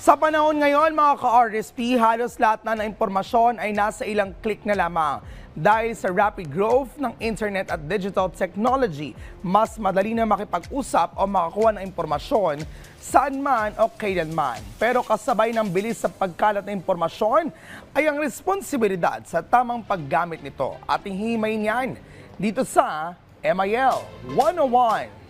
Sa panahon ngayon mga ka-RSP, halos lahat na ng impormasyon ay nasa ilang click na lamang. Dahil sa rapid growth ng internet at digital technology, mas madali na makipag-usap o makakuha ng impormasyon saan man o kailanman. Pero kasabay ng bilis sa pagkalat ng impormasyon ay ang responsibilidad sa tamang paggamit nito. Ating himay niyan dito sa MIL 101.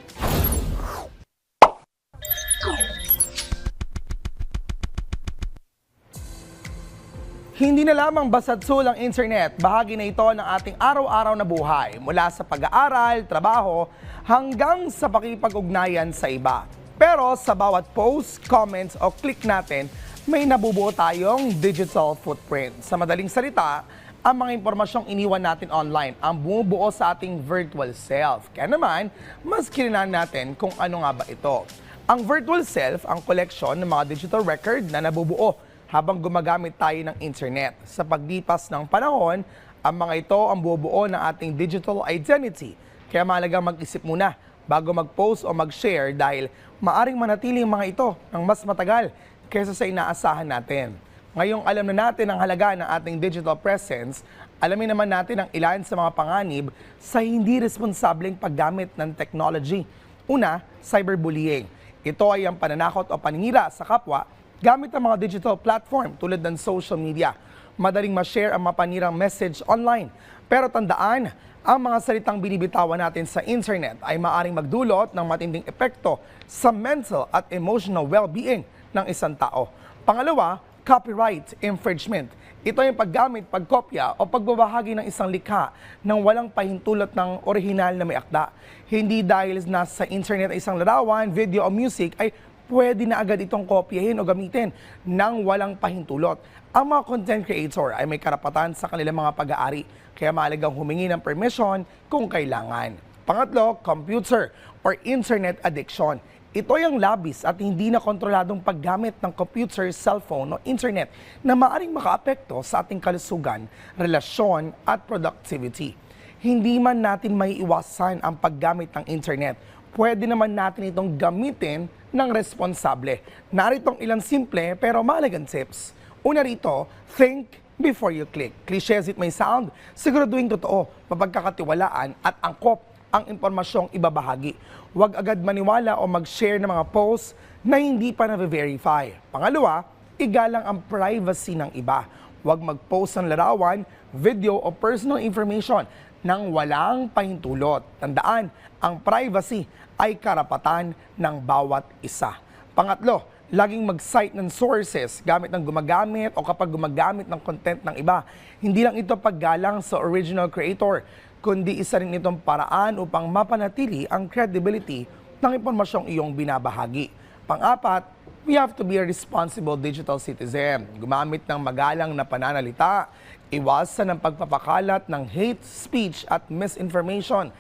Hindi na lamang basadsul ang internet, bahagi na ito ng ating araw-araw na buhay, mula sa pag-aaral, trabaho, hanggang sa pakipag-ugnayan sa iba. Pero sa bawat post, comments o click natin, may nabubuo tayong digital footprint. Sa madaling salita, ang mga impormasyong iniwan natin online ang bumubuo sa ating virtual self. Kaya naman, mas kailangan natin kung ano nga ba ito. Ang virtual self, ang koleksyon ng mga digital record na nabubuo habang gumagamit tayo ng internet. Sa paglipas ng panahon, ang mga ito ang bubuo ng ating digital identity. Kaya mahalagang mag-isip muna bago mag-post o mag-share dahil maaring manatiling mga ito ng mas matagal kaysa sa inaasahan natin. Ngayong alam na natin ang halaga ng ating digital presence, alamin naman natin ang ilan sa mga panganib sa hindi responsableng paggamit ng technology. Una, cyberbullying. Ito ay ang pananakot o paninira sa kapwa gamit ang mga digital platform tulad ng social media. Madaling ma-share ang mapanirang message online. Pero tandaan, ang mga salitang binibitawan natin sa internet ay maaring magdulot ng matinding epekto sa mental at emotional well-being ng isang tao. Pangalawa, copyright infringement. Ito ay paggamit, pagkopya o pagbabahagi ng isang likha nang walang pahintulot ng orihinal na may akda. Hindi dahil nasa internet ay isang larawan, video o music ay pwede na agad itong kopyahin o gamitin nang walang pahintulot. Ang mga content creator ay may karapatan sa kanilang mga pag-aari, kaya mahalagang humingi ng permission kung kailangan. Pangatlo, computer or internet addiction. Ito ay ang labis at hindi na kontroladong paggamit ng computer, cellphone o internet na maaaring makaapekto sa ating kalusugan, relasyon at productivity. Hindi man natin maiiwasan ang paggamit ng internet, pwede naman natin itong gamitin ng responsable. Naritong ilang simple pero mahalagang tips. Una rito, think before you click. Cliché as it may sound, siguraduhin totoo, mapagkakatiwalaan at angkop ang impormasyong ibabahagi. Huwag agad maniwala o mag-share ng mga posts na hindi pa na-verify. Pangalawa, igalang ang privacy ng iba. Huwag mag-post ng larawan, video o personal information nang walang pahintulot. Tandaan, ang privacy ay karapatan ng bawat isa. Pangatlo, laging mag-cite ng sources gamit ng gumagamit o kapag gumagamit ng content ng iba. Hindi lang ito paggalang sa original creator, kundi isa rin itong paraan upang mapanatili ang credibility ng impormasyong iyong binabahagi. Pang-apat, we have to be a responsible digital citizen. Gumamit ng magalang na pananalita, iwasan ang pagpapakalat ng hate speech at misinformation.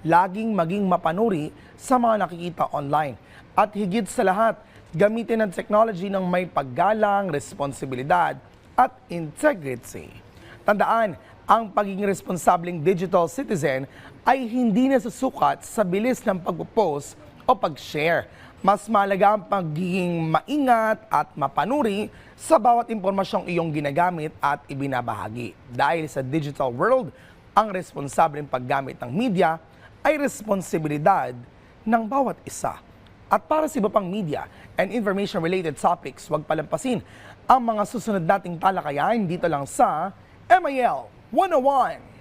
Laging maging mapanuri sa mga nakikita online. At higit sa lahat, gamitin ang technology ng may paggalang, responsibilidad at integrity. Tandaan, ang pagiging responsableng digital citizen ay hindi nasusukat sa bilis ng pag-post o pag-share. Mas mahalaga ang pagiging maingat at mapanuri sa bawat impormasyong iyong ginagamit at ibinabahagi. Dahil sa digital world, ang responsableng paggamit ng media ay responsibilidad ng bawat isa. At para sa iba pang media and information-related topics, huwag palampasin ang mga susunod nating talakayan dito lang sa MIL 101.